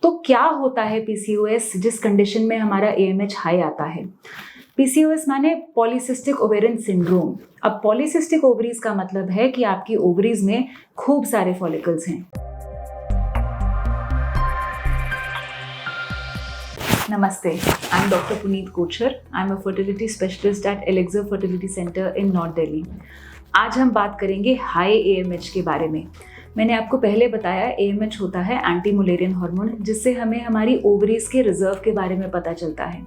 तो क्या होता है पीसीओएस जिस कंडीशन में हमारा एएमएच हाई आता है? पीसीओएस माने पॉलीसिस्टिक ओवेरियन सिंड्रोम। अब पॉलीसिस्टिक ओवरीज का मतलब है कि आपकी ओवरीज में खूब सारे फॉलिकल्स हैं। नमस्ते, I am doctor Puneet Kochar. I am a fertility specialist at Elixir fertility centre in north Delhi. आज हम बात करेंगे हाई एएमएच के बारे में। मैंने आपको पहले बताया एएमएच होता है एंटी मुलेरियन हार्मोन, जिससे हमें हमारी ओवरीज के रिजर्व के बारे में पता चलता है।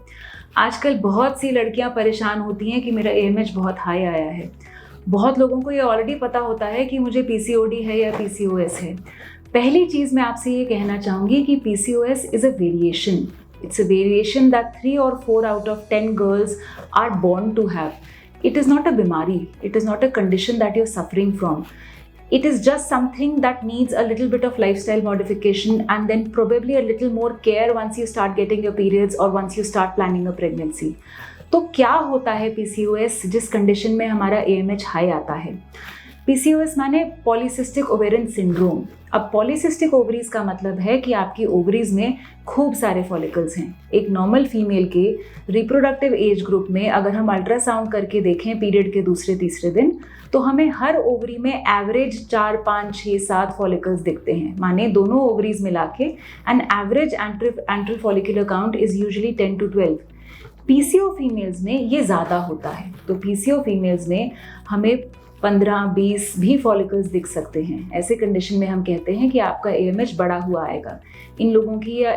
आजकल बहुत सी लड़कियां परेशान होती हैं कि मेरा एएमएच बहुत हाई आया है। बहुत लोगों को ये ऑलरेडी पता होता है कि मुझे पीसीओडी है या पीसीओएस है। पहली चीज़ मैं आपसे ये कहना चाहूँगी कि PCOS is a variation. It's a variation that 3 or 4 out of 10 girls are born to have. It is not a bimari. It is not a condition that you're suffering from. It is just something that needs a little bit of lifestyle modification and then probably a little more care once you start getting your periods or once you start planning a pregnancy. तो क्या होता है PCOS जिस condition में हमारा AMH high आता है? PCOS माने पॉलीसिस्टिक ओवेरियन सिंड्रोम। अब पॉलीसिस्टिक ओवरीज का मतलब है कि आपकी ओवरीज में खूब सारे फॉलिकल्स हैं। एक नॉर्मल फीमेल के रिप्रोडक्टिव एज ग्रुप में अगर हम अल्ट्रासाउंड करके देखें पीरियड के दूसरे तीसरे दिन, तो हमें हर ओवरी में एवरेज 4, 5, 6, 7 फॉलिकल्स दिखते हैं। माने दोनों ओवरीज मिला के an average enteral follicular count is usually 10 to 12। PCO females में ये ज़्यादा होता है। तो पीसीओ फीमेल्स में हमें 15-20 भी फॉलिकल्स दिख सकते हैं। ऐसे कंडीशन में हम कहते हैं कि आपका एएमएच बढ़ा हुआ आएगा। इन लोगों की या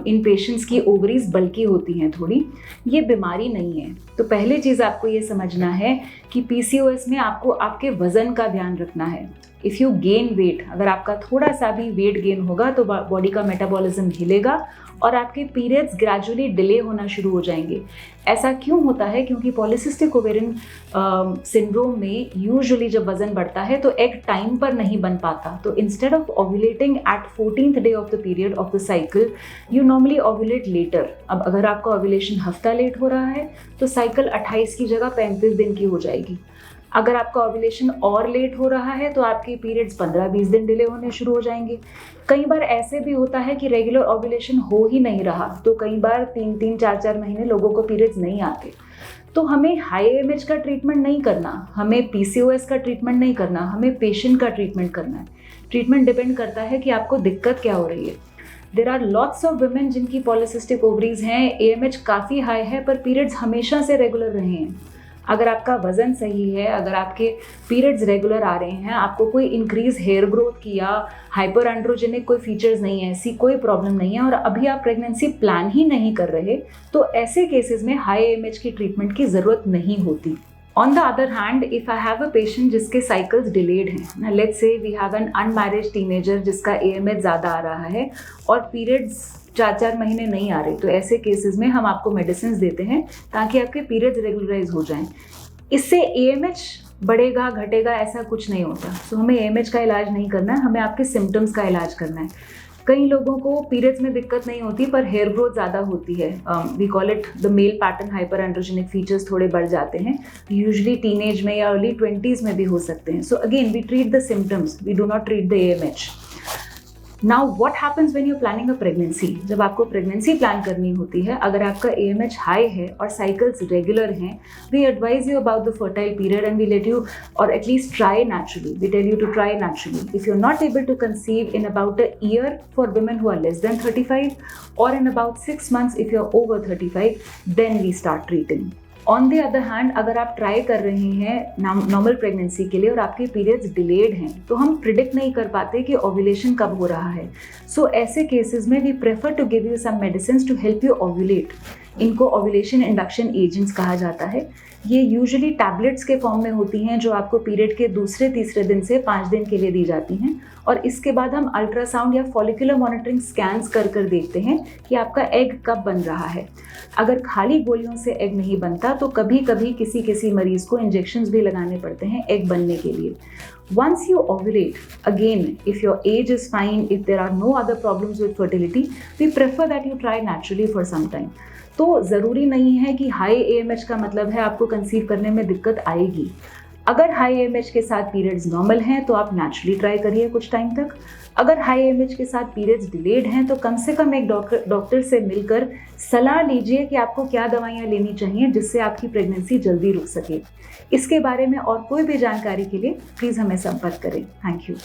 इन पेशेंट्स की ओवरीज बल्की होती हैं थोड़ी। ये बीमारी नहीं है। तो पहले चीज़ आपको ये समझना है कि पीसीओएस में आपको आपके वज़न का ध्यान रखना है। इफ़ यू गेन वेट, अगर आपका थोड़ा सा भी वेट गेन होगा तो बॉडी का मेटाबॉलिज्म हिलेगा और आपके पीरियड्स ग्रेजुअली डिले होना शुरू हो जाएंगे। ऐसा क्यों होता है? क्योंकि पॉलीसिस्टिक ओवेरियन सिंड्रोम में यूजुअली जब वजन बढ़ता है तो एग टाइम पर नहीं बन पाता। तो instead of ovulating at 14th day of the period of the cycle, you normally ovulate later. अब अगर आपका ओव्यूलेशन हफ्ता लेट हो रहा है तो साइकिल 28 की जगह 35 दिन की हो जाएगी। अगर आपका ओव्यूलेशन और लेट हो रहा है तो आपके पीरियड्स 15-20 दिन डिले होने शुरू हो जाएंगे। कई बार ऐसे भी होता है कि रेगुलर ओव्यूलेशन हो ही नहीं रहा, तो कई बार 3-3, 4-4 महीने लोगों को पीरियड्स नहीं आते। तो हमें हाई एएमएच का ट्रीटमेंट नहीं करना, हमें पीसीओएस का ट्रीटमेंट नहीं करना, हमें पेशेंट का ट्रीटमेंट करना है। ट्रीटमेंट डिपेंड करता है कि आपको दिक्कत क्या हो रही है। There are lots of women जिनकी पॉलीसिस्टिक ओवरीज हैं, एएमएच काफ़ी हाई है पर पीरियड्स हमेशा से रेगुलर रहे हैं। अगर आपका वज़न सही है, अगर आपके पीरियड्स रेगुलर आ रहे हैं, आपको कोई इंक्रीज हेयर ग्रोथ की या हाइपर एंड्रोजेनिक कोई फीचर्स नहीं है, ऐसी कोई प्रॉब्लम नहीं है और अभी आप प्रेगनेंसी प्लान ही नहीं कर रहे, तो ऐसे केसेस में हाई एएमएच की ट्रीटमेंट की ज़रूरत नहीं होती। On the other hand, if I have a patient जिसके साइकिल्स डिलेड हैं, let's say we have an unmarried teenager जिसका एएमएच ज़्यादा आ रहा है और पीरियड्स 4-4 महीने नहीं आ रहे, तो ऐसे केसेस में हम आपको मेडिसिन देते हैं ताकि आपके पीरियड्स रेगुलराइज हो जाएं। इससे एएमएच बढ़ेगा घटेगा ऐसा कुछ नहीं होता। सो हमें एएमएच का इलाज नहीं करना है, हमें आपके सिम्टम्स का इलाज करना है। कई लोगों को पीरियड्स में दिक्कत नहीं होती पर हेयर ग्रोथ ज़्यादा होती है। We call it the male pattern hyper androgenic features थोड़े बढ़ जाते हैं। यूजुअली टीनेज में या अर्ली 20s में भी हो सकते हैं। So again we treat the symptoms, we do not treat the AMH. Now what happens when you planning a pregnancy? जब आपको प्रेगनेंसी प्लान करनी होती है, अगर आपका एएमएच हाई है और साइकिल्स रेगुलर हैं, we advise you about the fertile period and we let you or at least try naturally. We tell you to try naturally. If you are not able to conceive in about a year for women who are less than 35 or in about 6 months if you are over 35, then we start treating. On the other hand, अगर आप try कर रहे हैं normal pregnancy के लिए और आपके periods delayed हैं, तो हम प्रिडिक्ट नहीं कर पाते कि ओव्यूलेशन कब हो रहा है। सो ऐसे केसेस में we prefer to give you some medicine to help you ovulate. इनको ओव्यूलेशन इंडक्शन एजेंट्स कहा जाता है। ये यूजुअली टैबलेट्स के फॉर्म में होती हैं जो आपको पीरियड के दूसरे तीसरे दिन से 5 दिन के लिए दी जाती हैं और इसके बाद हम अल्ट्रासाउंड या फॉलिकुलर मॉनिटरिंग स्कैन्स कर देखते हैं कि आपका एग कब बन रहा है। अगर खाली गोलियों से एग नहीं बनता तो कभी कभी किसी मरीज़ को इंजेक्शंस भी लगाने पड़ते हैं एग बनने के लिए। Once you ovulate, again, if your age is fine, if there are no other problems with fertility, we prefer that you try naturally for some time. तो ज़रूरी नहीं है कि हाई एएमएच का मतलब है आपको कंसीव करने में दिक्कत आएगी। अगर हाई एएमएच के साथ पीरियड्स नॉर्मल हैं तो आप नेचुरली ट्राई करिए कुछ टाइम तक। अगर हाई एएमएच के साथ पीरियड्स डिलेड हैं तो कम से कम एक डॉक्टर से मिलकर सलाह लीजिए कि आपको क्या दवाइयाँ लेनी चाहिए जिससे आपकी प्रेगनेंसी जल्दी रुक सके। इसके बारे में और कोई भी जानकारी के लिए प्लीज़ हमें संपर्क करें। Thank you.